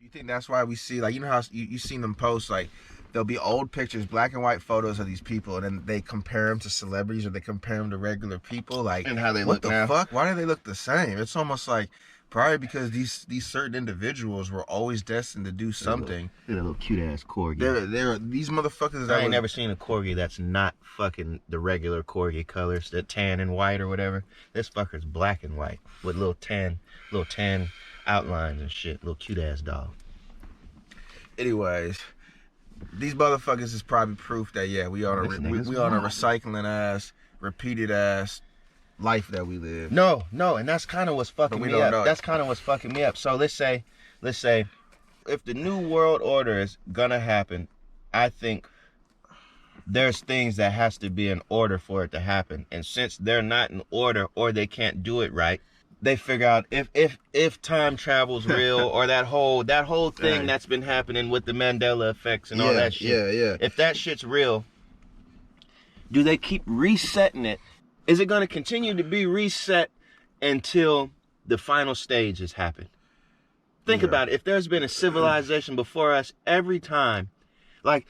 You think that's why we see, like, you know how you seen them post, like, there'll be old pictures, black and white photos of these people, and then they compare them to celebrities or they compare them to regular people, like, and how they what look the now. fuck? Why do they look the same? It's almost like probably because these certain individuals were always destined to do something. They're a little cute ass corgi. They're these motherfuckers. I ain't never seen a corgi that's not fucking the regular corgi colors, the tan and white or whatever. This fucker's black and white with little tan outlines and shit. Little cute ass dog. Anyways, these motherfuckers is probably proof that we on a recycling ass, repeated ass life that we live. No, and that's kind of what's fucking me up. That's kind of what's fucking me up. So let's say, if the new world order is gonna happen, I think there's things that has to be in order for it to happen. And since they're not in order or they can't do it right, they figure out if time travel's real or that whole thing that's been happening with the Mandela effects and all that shit. Yeah. If that shit's real, do they keep resetting it? Is it going to continue to be reset until the final stage has happened? Think about it. If there's been a civilization before us, every time, like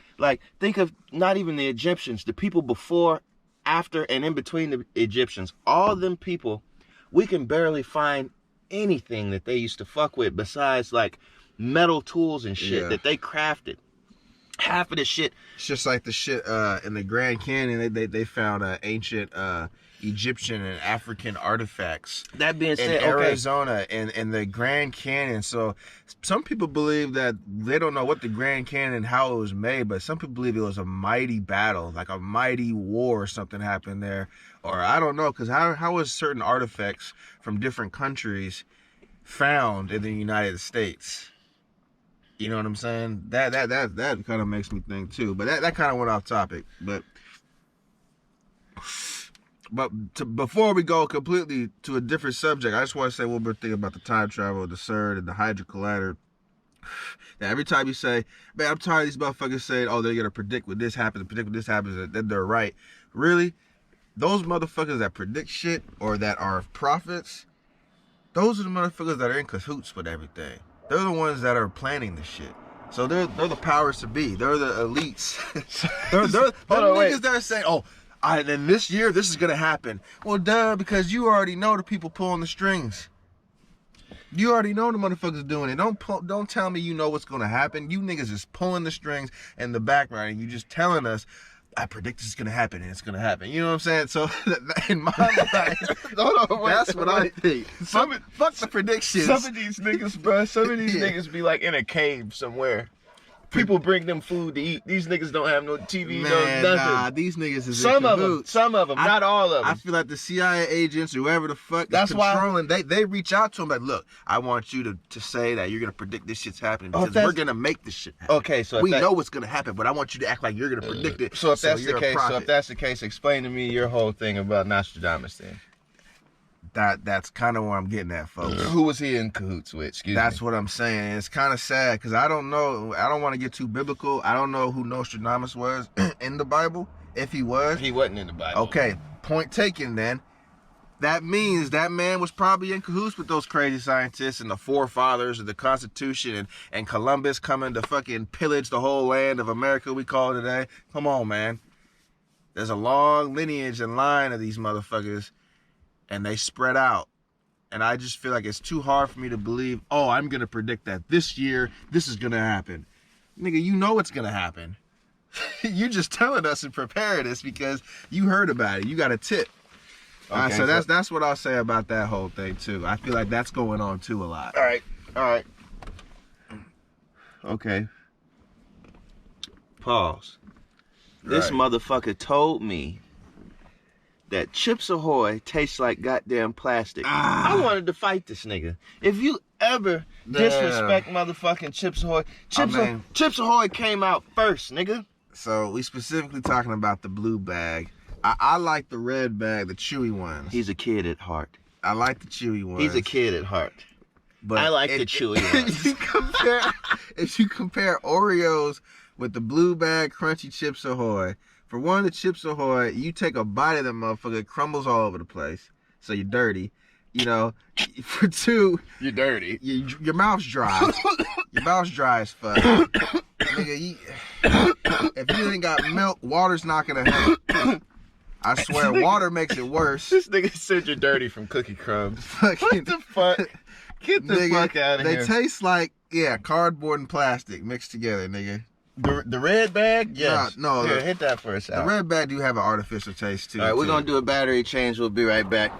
think of not even the Egyptians, the people before, after, and in between the Egyptians, all them people, we can barely find anything that they used to fuck with besides like metal tools and shit that they crafted. Half of the shit. It's just like the shit in the Grand Canyon. They found ancient Egyptian and African artifacts. That being said, in Arizona and the Grand Canyon. So some people believe that they don't know what the Grand Canyon, how it was made, but some people believe it was a mighty battle, like a mighty war or something happened there. Or I don't know, because how was certain artifacts from different countries found in the United States? You know what I'm saying? That kind of makes me think too. But that kind of went off topic. But before we go completely to a different subject, I just want to say one more thing about the time travel, the CERN, and the Hydra Collider. Now, every time you say, man, I'm tired of these motherfuckers saying, oh, they're going to predict when this happens, and then they're right. Really? Those motherfuckers that predict shit or that are prophets, those are the motherfuckers that are in cahoots with everything. They're the ones that are planning the shit. So they're the powers to be. They're the elites. they're niggas that are saying, oh, then this year this is gonna happen. Well, duh, because you already know the people pulling the strings. You already know the motherfuckers doing it. Don't tell me you know what's gonna happen. You niggas is pulling the strings in the background and you just telling us, I predict this is gonna happen and it's gonna happen. You know what I'm saying? So in my mind, that's what I think. Fuck the predictions. Some of these niggas, bro. Some of these niggas be like in a cave somewhere. People bring them food to eat. These niggas don't have no TV, no nothing. Nah, these niggas is some of them, not all of them. I feel like the CIA agents, whoever the fuck is controlling, they reach out to them like, look, I want you to say that you're gonna predict this shit's happening because we're gonna make this shit happen. Okay, so we know what's gonna happen, but I want you to act like you're gonna predict it. So if that's the case, explain to me your whole thing about Nostradamus then. That's kind of where I'm getting at, folks. Who was he in cahoots with? That's what I'm saying. It's kind of sad because I don't know. I don't want to get too biblical. I don't know who Nostradamus was in the Bible. If he was, he wasn't in the Bible. Okay, point taken. Then that means that man was probably in cahoots with those crazy scientists and the forefathers of the Constitution and Columbus coming to fucking pillage the whole land of America we call today. Come on, man. There's a long lineage and line of these motherfuckers. And they spread out. And I just feel like it's too hard for me to believe, oh, I'm going to predict that this year, this is going to happen. Nigga, you know it's going to happen. You just telling us and preparing us because you heard about it. You got a tip. Okay, so that's what I'll say about that whole thing, too. I feel like that's going on, too, a lot. All right. Okay. Pause. This motherfucker told me that Chips Ahoy tastes like goddamn plastic. I wanted to fight this nigga. If you ever disrespect motherfucking Chips Ahoy, Chips Ahoy came out first, nigga. So we specifically talking about the blue bag. I like the red bag, the chewy ones. He's a kid at heart. I like the chewy ones. He's a kid at heart. But I like the chewy ones. If you compare Oreos with the blue bag crunchy Chips Ahoy, for one, the Chips Ahoy, you take a bite of them motherfucker, it crumbles all over the place. So you're dirty. You know, for two, you're dirty. Your mouth's dry. Your mouth's dry as fuck. Nigga, if you ain't got milk, water's not gonna help. I swear, water makes it worse. This nigga said you're dirty from cookie crumbs. What the fuck? Get the fuck out of here. They taste like, cardboard and plastic mixed together, nigga. The red bag? Yes. No. Here, hit that for us out. The red bag do have an artificial taste, too. All right, we're going to do a battery change. We'll be right back.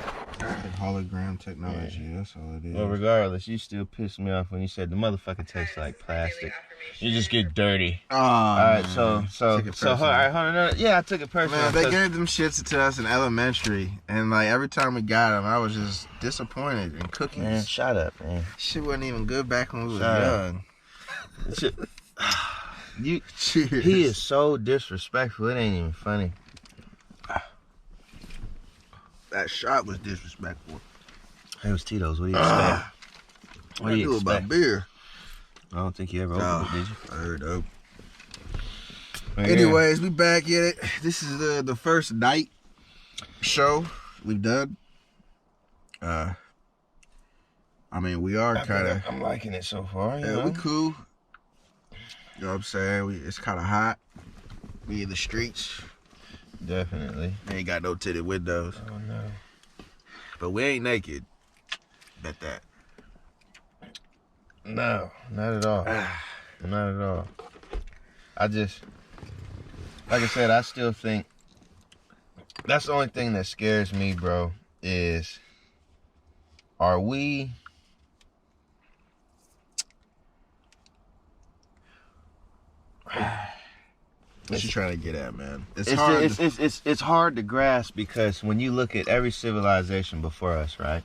Hologram technology, that's all it is. Well, regardless, you still pissed me off when you said the motherfucker tastes like plastic. You just get dirty. Oh, all right, so hold on. No, yeah, I took it personal. Man, they gave them shits to us in elementary, and like every time we got them, I was just disappointed in cookies. Man, shut up, man. Shit wasn't even good back when we was young. Shit. Cheers. He is so disrespectful. It ain't even funny. That shot was disrespectful. It was Tito's. What do you expect? What do you expect? About beer? I don't think you ever opened it, did you? I heard of. Anyways, we back at it. This is the first night show we've done. I mean, we are kind of. I'm liking it so far. You know? We cool. You know what I'm saying? It's kind of hot. We in the streets. Definitely. We ain't got no tinted windows. Oh, no. But we ain't naked. Bet that. No, not at all. Not at all. I just, like I said, I still think that's the only thing that scares me, bro, is are we... What you trying to get at, man? It's hard to grasp because when you look at every civilization before us, right?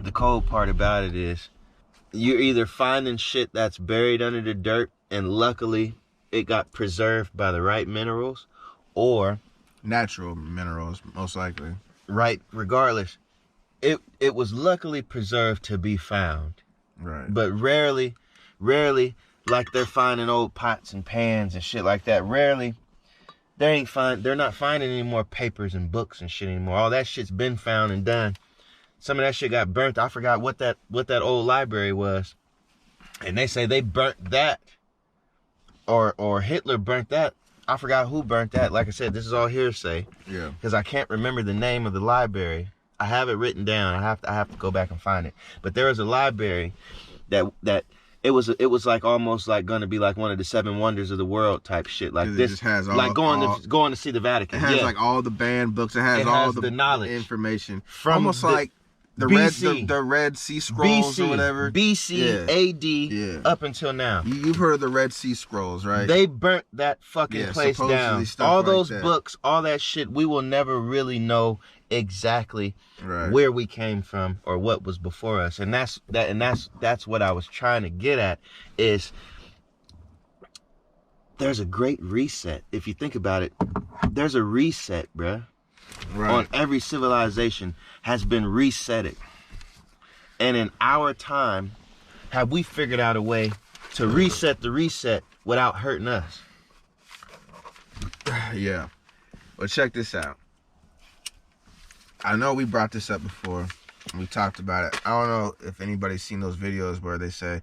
The cold part about it is you're either finding shit that's buried under the dirt and luckily it got preserved by the right minerals, or natural minerals, most likely. Right, regardless. It was luckily preserved to be found. Right. But rarely, like they're finding old pots and pans and shit like that. Rarely, they're not finding any more papers and books and shit anymore. All that shit's been found and done. Some of that shit got burnt. I forgot what that old library was. And they say they burnt that. Or Hitler burnt that. I forgot who burnt that. Like I said, this is all hearsay. Yeah. Because I can't remember the name of the library. I have it written down. I have to go back and find it. But there was a library that it was like almost like gonna be like one of the 7 wonders of the world type shit. Like this, just has all, like going to see the Vatican. It has like all the banned books. It has all the knowledge, information from almost like the Red Sea Scrolls BC, or whatever. BC, AD, up until now. You've heard of the Red Sea Scrolls, right? They burnt that fucking place down. All those books, all that shit. We will never really know exactly where we came from or what was before us, and that's what I was trying to get at. Is there's a great reset. If you think about it, there's a reset, bruh. Right. On every civilization has been resetted, and in our time, have we figured out a way to reset the reset without hurting us? Yeah. Well, check this out. I know we brought this up before. We talked about it. I don't know if anybody's seen those videos where they say,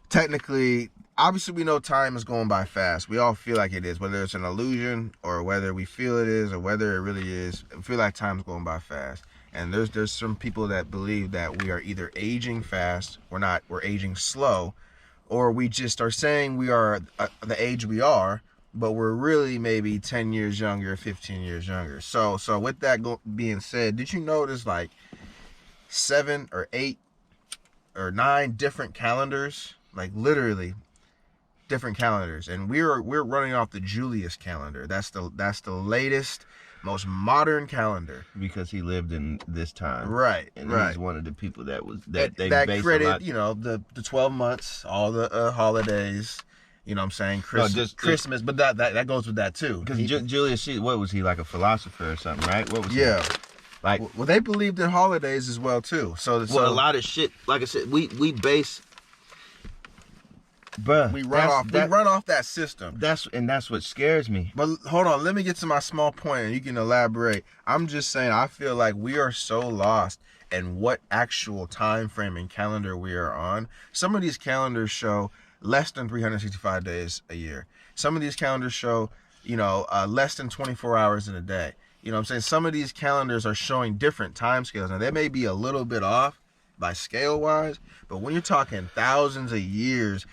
technically, obviously we know time is going by fast. We all feel like it is, whether it's an illusion or whether we feel it is or whether it really is. I feel like time's going by fast. And there's some people that believe that we are either aging fast, we're aging slow, or we just are saying we are the age we are, but we're really maybe 10 years younger, 15 years younger. So with that being said, did you notice like 7 or 8 or 9 different calendars? Like literally different calendars, and we're running off the Julius calendar. That's the latest, most modern calendar because he lived in this time, right? And right. He's one of the people that credit, you know, the 12 months, all the holidays. You know what I'm saying? Christmas, but that goes with that too. Because Julius, what was he, like a philosopher or something, right? What was he? Like, well, they believed in holidays as well too. So a lot of shit. Like I said, we base. Bruh, we run off that system. That's what scares me. But hold on, let me get to my small point and you can elaborate. I'm just saying, I feel like we are so lost and what actual time frame and calendar we are on, some of these calendars show less than 365 days a year. Some of these calendars show, less than 24 hours in a day. You know what I'm saying? Some of these calendars are showing different time scales. Now, they may be a little bit off by scale-wise, but when you're talking thousands of years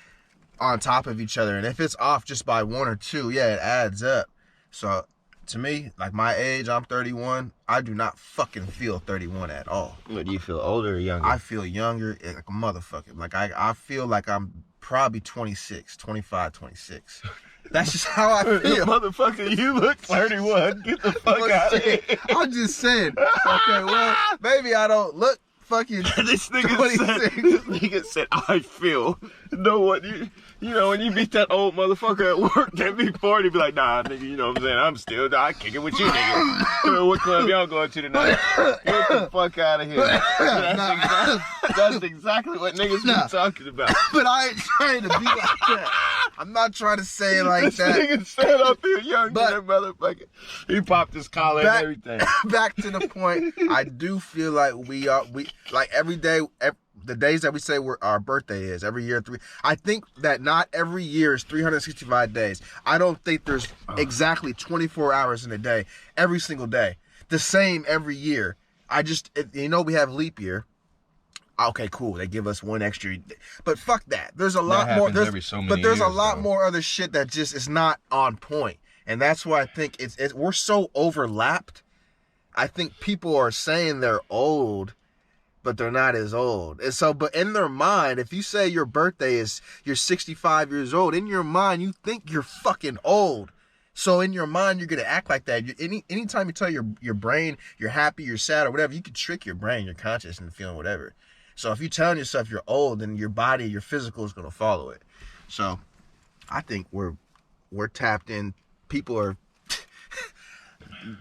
on top of each other, and if it's off just by 1 or 2, yeah, it adds up. So, to me, like my age, I'm 31, I do not fucking feel 31 at all. What, do you feel older or younger? I feel younger like a motherfucker. Like, I feel like I'm probably 26, 25, 26. That's just how I feel. Motherfucker, you look 31. Get the fuck out of here. I'm just saying. Okay, well, maybe I don't look fucking This 26. nigga said, I feel. Know what when you meet that old motherfucker at work that be 40, be like, nah, nigga, you know what I'm saying? I kick it with you, nigga. What club y'all going to tonight? Get the fuck out of here. That's exactly what niggas be talking about. But I ain't trying to be like that. I'm not trying to say it like that. This nigga said I feel young, that motherfucker. He popped his collar and everything. Back to the point, I do feel like we like every day, the days that we say our birthday is every year. I think that not every year is 365 days. I don't think there's exactly 24 hours in a day every single day. The same every year. We have leap year. Okay, cool. They give us one extra, but fuck that. There's a lot more. There's a lot more other shit that just is not on point, and that's why I think we're so overlapped. I think people are saying they're old, but they're not as old. And so, but in their mind, if you say your birthday is you're 65 years old, in your mind you think you're fucking old. So in your mind, you're gonna act like that. Anytime you tell your brain you're happy, you're sad, or whatever, you can trick your brain, your conscious, into feeling whatever. So if you're telling yourself you're old, then your body, your physical is gonna follow it. So I think we're tapped in. People are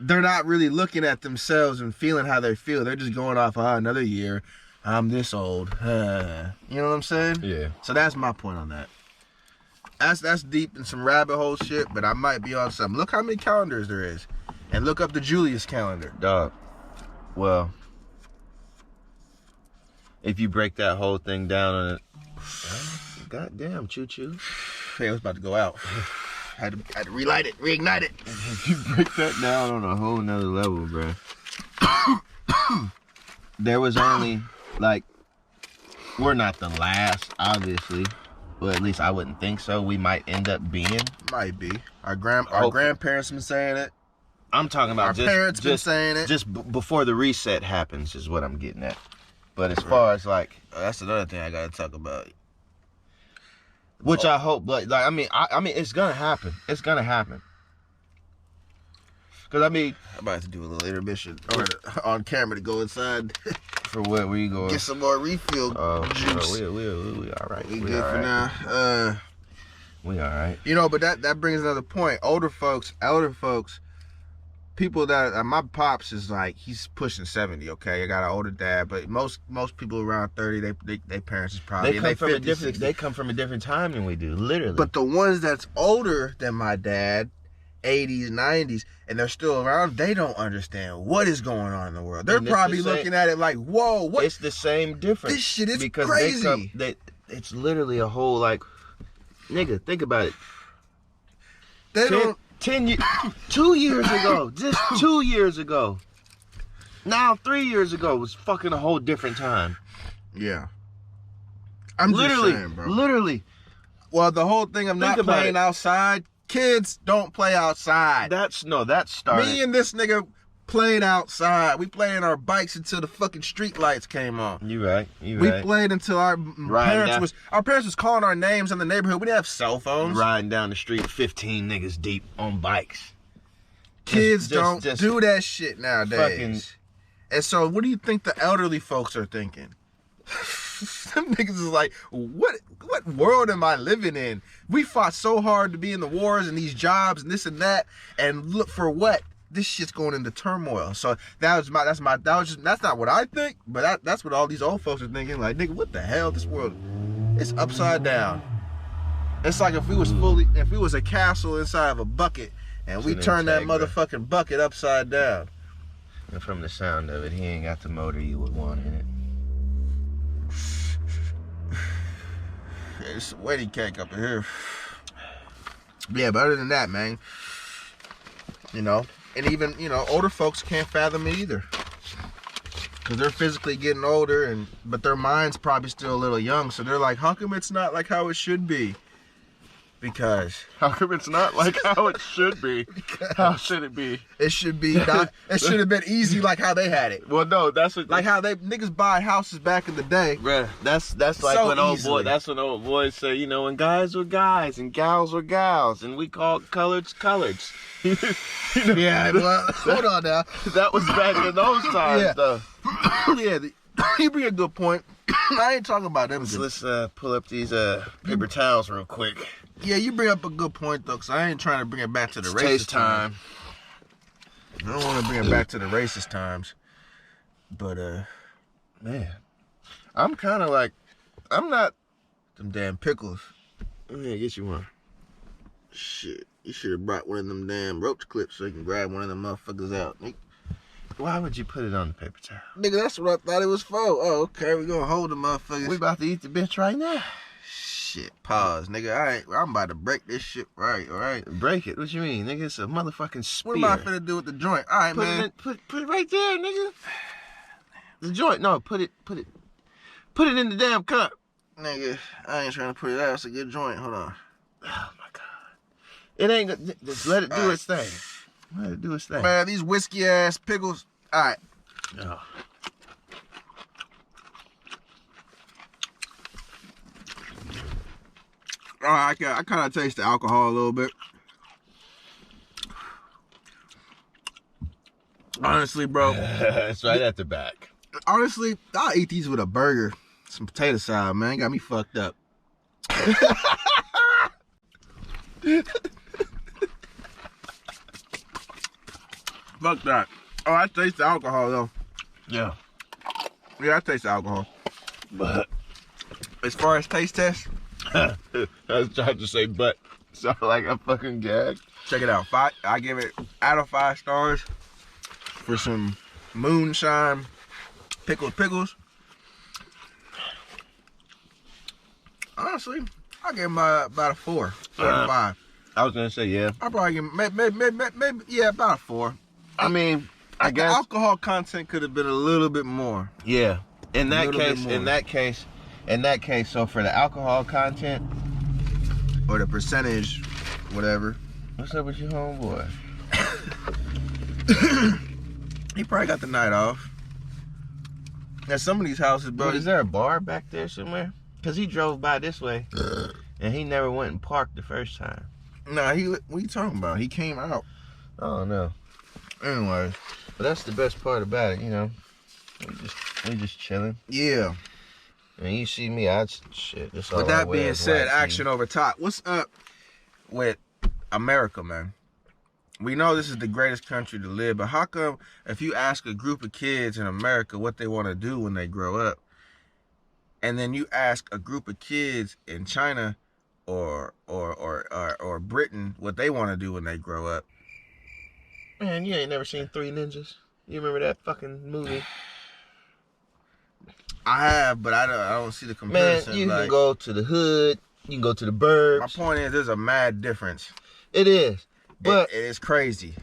they're not really looking at themselves and feeling how they feel. They're just going off, another year, I'm this old. You know what I'm saying? Yeah. So that's my point on that. That's deep in some rabbit hole shit, but I might be on something. Look how many calendars there is. And look up the Julius calendar. Dog. Well, if you break that whole thing down on it, goddamn, choo-choo. Hey, it was about to go out. Had to relight it, reignite it. If you break that down on a whole nother level, bro. There was only, we're not the last, obviously. Well, at least I wouldn't think so. We might end up being. Might be. Our grandparents been saying it. I'm talking about our parents been saying it. Just before the reset happens is what I'm getting at. But as far as that's another thing I gotta talk about. Which I hope, I mean, it's gonna happen. It's gonna happen. Cause I'm about to do a little intermission on camera to go inside. For what? Where you going? Get some more refill juice. We all right. We good for now. We all right. But that brings another point. Elder folks, people that my pops is he's pushing 70. Okay, I got an older dad, but most people around 30, they parents is probably they come from a different time than we do, literally. But the ones that's older than my dad, 80s, 90s, and they're still around, they don't understand what is going on in the world. They're probably looking at it like, whoa, what? It's the same difference. This shit is because crazy. It's literally a whole nigga, think about it. They don't. 2 years ago, just 2 years ago. Now 3 years ago was fucking a whole different time. Yeah. I'm literally, just saying, bro. Literally. Well, the whole thing of not playing outside, kids don't play outside. That started. Me and this nigga played outside. We played on our bikes until the fucking street lights came on. You right. We played until our parents was calling our names in the neighborhood. We didn't have cell phones. Riding down the street 15 niggas deep on bikes. Kids don't do that shit nowadays. And so what do you think the elderly folks are thinking? Them niggas is like, what world am I living in? We fought so hard to be in the wars and these jobs and this and that, and look for what? This shit's going into turmoil. So that's not what I think, but that's what all these old folks are thinking. Like, nigga, what the hell? This world is upside down. It's like if we was a castle inside of a bucket and we turned that motherfucking bucket upside down. And from the sound of it, he ain't got the motor you would want in it. It's a wedding cake up in here. Yeah, but other than that, man, you know, and even, you know, older folks can't fathom it either. Because they're physically getting older, but their mind's probably still a little young. So they're like, how come it's not like how it should be? Because how come it's not like how it should be? How should it be? It should be not. It should have been easy like how they had it. Well, no, that's what, like how they niggas buy houses back in the day. Bruh, that's like so when old easily. boy. That's when old boys say, you know, when guys were guys and gals were gals, and we called coloreds coloreds. You know, yeah, well, hold on now. That was back in those times, though. Yeah, you bring a good point. I ain't talking about them. So let's pull up these paper towels real quick. Yeah, you bring up a good point though, because I ain't trying to bring it back to the It's racist taste time. I don't want to bring it back to the racist times. But man, I'm kind of like, I'm not. Them damn pickles. Let me get you one. Shit, you should have brought one of them damn roach clips so you can grab one of them motherfuckers out. Why would you put it on the paper towel? Nigga, that's what I thought it was for. Oh, okay, we gonna hold the motherfuckers. We about to eat the bitch right now. Shit, pause, nigga. I'm about to break this shit right, all right? Break it? What you mean, nigga? It's a motherfucking spear. What am I finna do with the joint? All right, man. Put it right there, nigga. The joint. No, put it in the damn cup. Nigga, I ain't trying to put it out. It's a good joint. Hold on. Oh my god. It ain't. Just let it do its thing. Let it do its thing. Man, these whiskey ass pickles. All right. Oh. All right, I kind of taste the alcohol a little bit. Honestly, bro. It's right at the back. Honestly, I'll eat these with a burger. Some potato salad, man. Got me fucked up. Fuck that. Oh, I taste the alcohol, though. Yeah. Yeah, I taste the alcohol. But As far as taste test, I was trying to say but. Sound like a fucking gag. check it out. I give it out of 5 stars for some Moonshine pickles. Honestly, I give them about a 4 out of 5. I was gonna say yeah. I probably give maybe yeah, about a 4. I mean, I The guess alcohol content could have been a little bit more. yeah. In that little bit case, more. in that case, so for the alcohol content, Or the percentage, whatever. what's up with your homeboy? He probably got the night off. At some of these houses, bro. Bro, is there a bar back there somewhere? Cause he drove by this way, and he never went and parked the first time. Nah, what you talking about? He came out. I don't know. Anyways. But that's the best part about it, you know. We just chilling. Yeah. And you see me, shit. That's all With I that wear being is said, white action over top. What's up with America, man? We know this is the greatest country to live, but how come if you ask a group of kids in America what they want to do when they grow up, and then you ask a group of kids in China or Britain what they want to do when they grow up? Man, you ain't never seen Three Ninjas? You remember that fucking movie? I have, but I don't see the Man, comparison. you like, can go to the hood, you can go to the burbs. my point is, there's a mad difference. It is. But, it is crazy.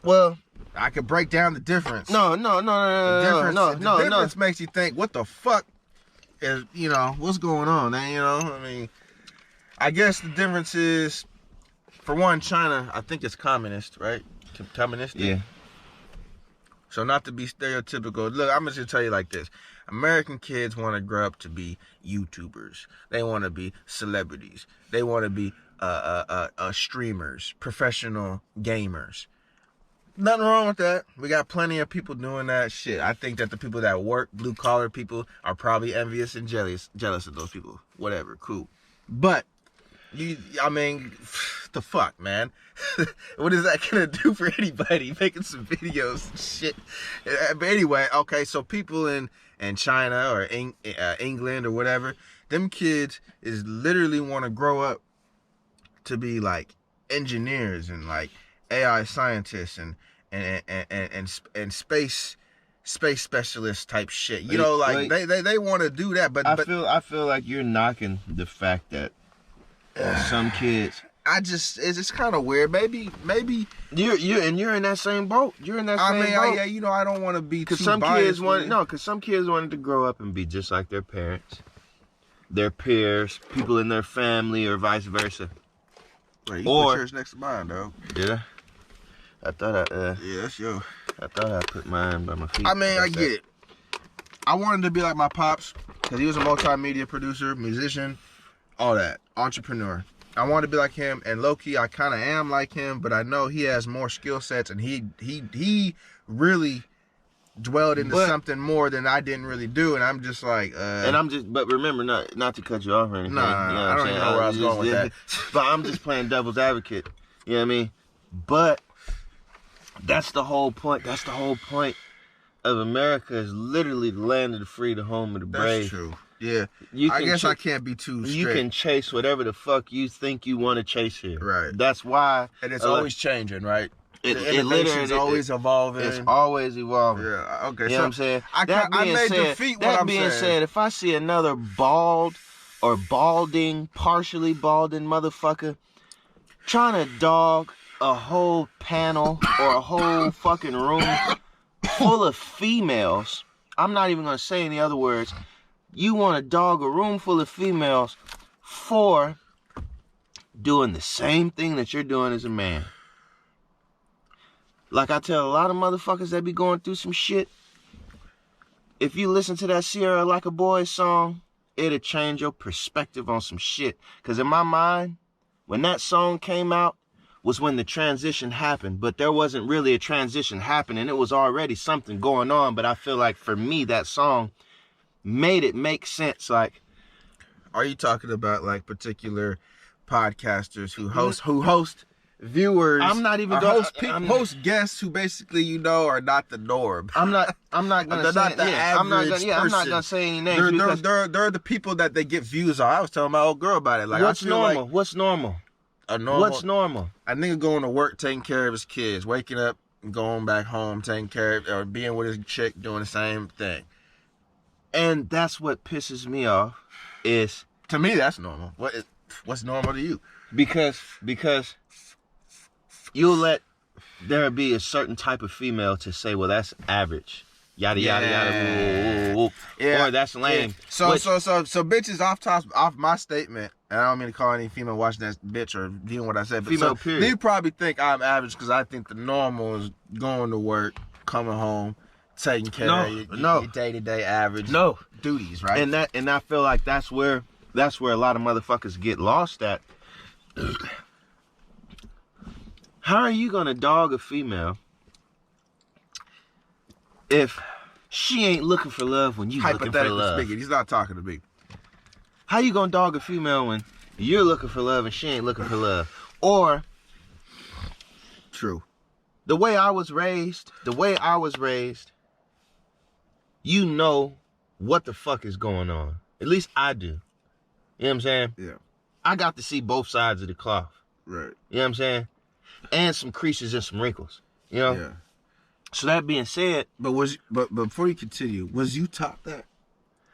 well, I could break down the difference. no. The difference makes you think, what the fuck is, what's going on? And, I mean, I guess the difference is, for one, China, I think it's communist, right? Communistic? Yeah. So not to be stereotypical, look, I'm just gonna tell you like this. American kids want to grow up to be YouTubers. They want to be celebrities. They want to be streamers, professional gamers. Nothing wrong with that. We got plenty of people doing that shit. I think that the people that work, blue collar people, are probably envious and jealous of those people. Whatever, cool. But the fuck, man. What is that gonna do for anybody making some videos and shit? But anyway, okay, so people in China or England or whatever, them kids is literally want to grow up to be like engineers and like AI scientists and space space specialist type shit. You know, like they want to do that, but I feel like you're knocking the fact that some kids. It's kind of weird. Maybe you're in that same boat. You're in that same boat. Yeah, you know, I don't want to be too some biased. Because some kids wanted to grow up and be just like their parents, their peers, people in their family, or vice versa. Wait, you put yours next to mine, though. Did I? I thought yeah, that's yours. I thought I put mine by my feet. I mean, I get it. I wanted to be like my pops because he was a multimedia producer, musician, all that, entrepreneur. I wanted to be like him, and low-key, I kind of am like him, but I know he has more skill sets, and he really dwelled into something more than I didn't really do, and I'm just like, but remember, not to cut you off or anything. Nah, you know I don't even know where I was going with that. But I'm just playing devil's advocate. You know what I mean? But that's the whole point. That's the whole point of America, is literally the land of the free, the home of the brave. That's true. Yeah, I guess I can't be too strict. You can chase whatever the fuck you think you want to chase here. Right. That's why. And it's always changing, right? It literally always evolving. It's always evolving. Yeah. Okay. You know what I'm saying? I may defeat what I'm saying. That being said, if I see another bald or partially balding motherfucker trying to dog a whole panel or a whole fucking room full of females, I'm not even gonna say any other words. You want to dog a room full of females for doing the same thing that you're doing as a man. Like I tell a lot of motherfuckers that be going through some shit, if you listen to that Sierra Like a Boy song, it'll change your perspective on some shit. Because in my mind, when that song came out, was when the transition happened. But there wasn't really a transition happening. It was already something going on. But I feel like for me, that song made it make sense. Like, are you talking about like particular podcasters who host viewers? I'm not even host guests who basically, you know, are not the norm. I'm not gonna say I'm not gonna say any names. They're the people that they get views on. I was telling my old girl about it. Like, what's normal? What's normal? What's normal? A nigga going to work, taking care of his kids, waking up and going back home, taking care of, or being with his chick, doing the same thing. And that's what pisses me off. Is, to me, that's normal. What's normal to you? Because you'll let there be a certain type of female to say, well, that's average. Yada yada yada. Woo. Yeah. Or that's lame. Yeah. So bitches off my statement, and I don't mean to call any female watching that bitch or viewing what I said, but female period. They probably think I'm average because I think the normal is going to work, coming home, taking care of your day-to-day average duties, right? And I feel like that's where a lot of motherfuckers get lost at. How are you gonna dog a female if she ain't looking for love when you looking for love? Hypothetically speaking, he's not talking to me. How you gonna dog a female when you're looking for love and she ain't looking for love? Or, true, the way I was raised, you know what the fuck is going on. At least I do. You know what I'm saying? Yeah. I got to see both sides of the cloth. Right. You know what I'm saying? And some creases and some wrinkles. You know? Yeah. So that being said, but before you continue, was you taught that?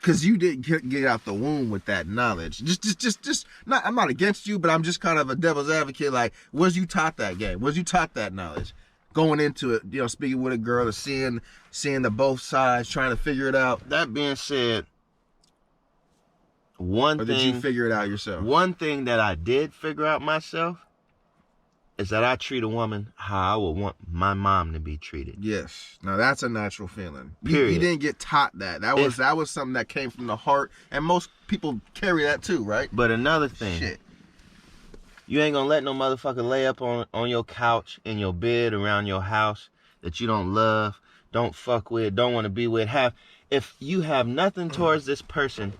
Because you didn't get out the womb with that knowledge. Just not. I'm not against you, but I'm just kind of a devil's advocate. Like, was you taught that game? Was you taught that knowledge going into it? You know, speaking with a girl or seeing the both sides, trying to figure it out. That being said, did you figure it out yourself? One thing that I did figure out myself is that I treat a woman how I would want my mom to be treated. Yes. Now that's a natural feeling. Period. You didn't get taught that. That was something that came from the heart, and most people carry that too, right? But another thing, shit, you ain't gonna let no motherfucker lay up on your couch, in your bed, around your house that you don't love, don't fuck with, don't want to be with. If you have nothing towards this person,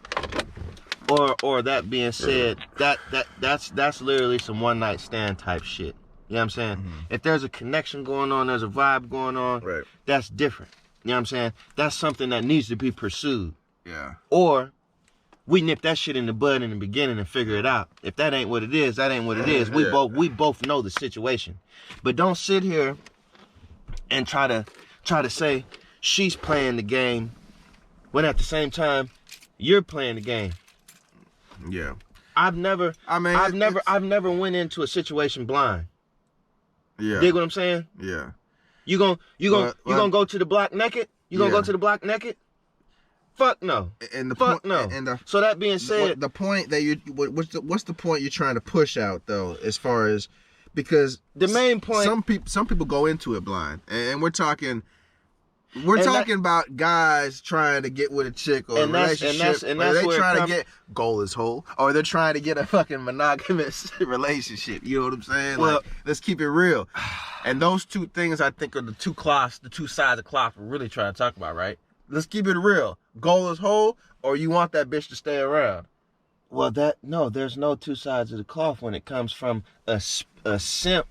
or that being said, that's literally some one night stand type shit. You know what I'm saying? Mm-hmm. If there's a connection going on, there's a vibe going on, right, that's different. You know what I'm saying? That's something that needs to be pursued. Yeah. Or we nip that shit in the bud in the beginning and figure it out. If that ain't what it is, that ain't what it is. We both know the situation. But don't sit here and try to say, she's playing the game, when at the same time you're playing the game. Yeah. I've never went into a situation blind. Yeah. Dig what I'm saying? Yeah. You gonna go to the block naked? You gonna Yeah. go to the block naked? Fuck no. And the Fuck point, no. and So that being said, the point that what's the point you're trying to push out though, as far as, because the main point, some people go into it blind, and we're talking about guys trying to get with a chick or a relationship, and or that's they where trying to get goal is whole, or they're trying to get a fucking monogamous relationship. You know what I'm saying? Well, like, let's keep it real. And those two things, I think, are the two sides of cloth we're really trying to talk about, right? Let's keep it real. Goal is whole, or you want that bitch to stay around? well, there's no two sides of the cloth when it comes from a simp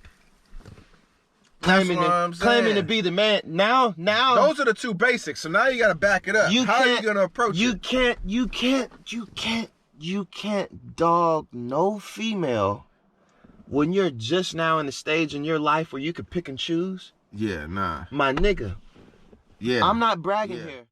claiming to be the man. Now Those are the two basics. So now you got to back it up. How are you gonna approach it? You can't dog no female when you're just now in the stage in your life where you could pick and choose. Yeah, nah. My nigga, Yeah. I'm not bragging here.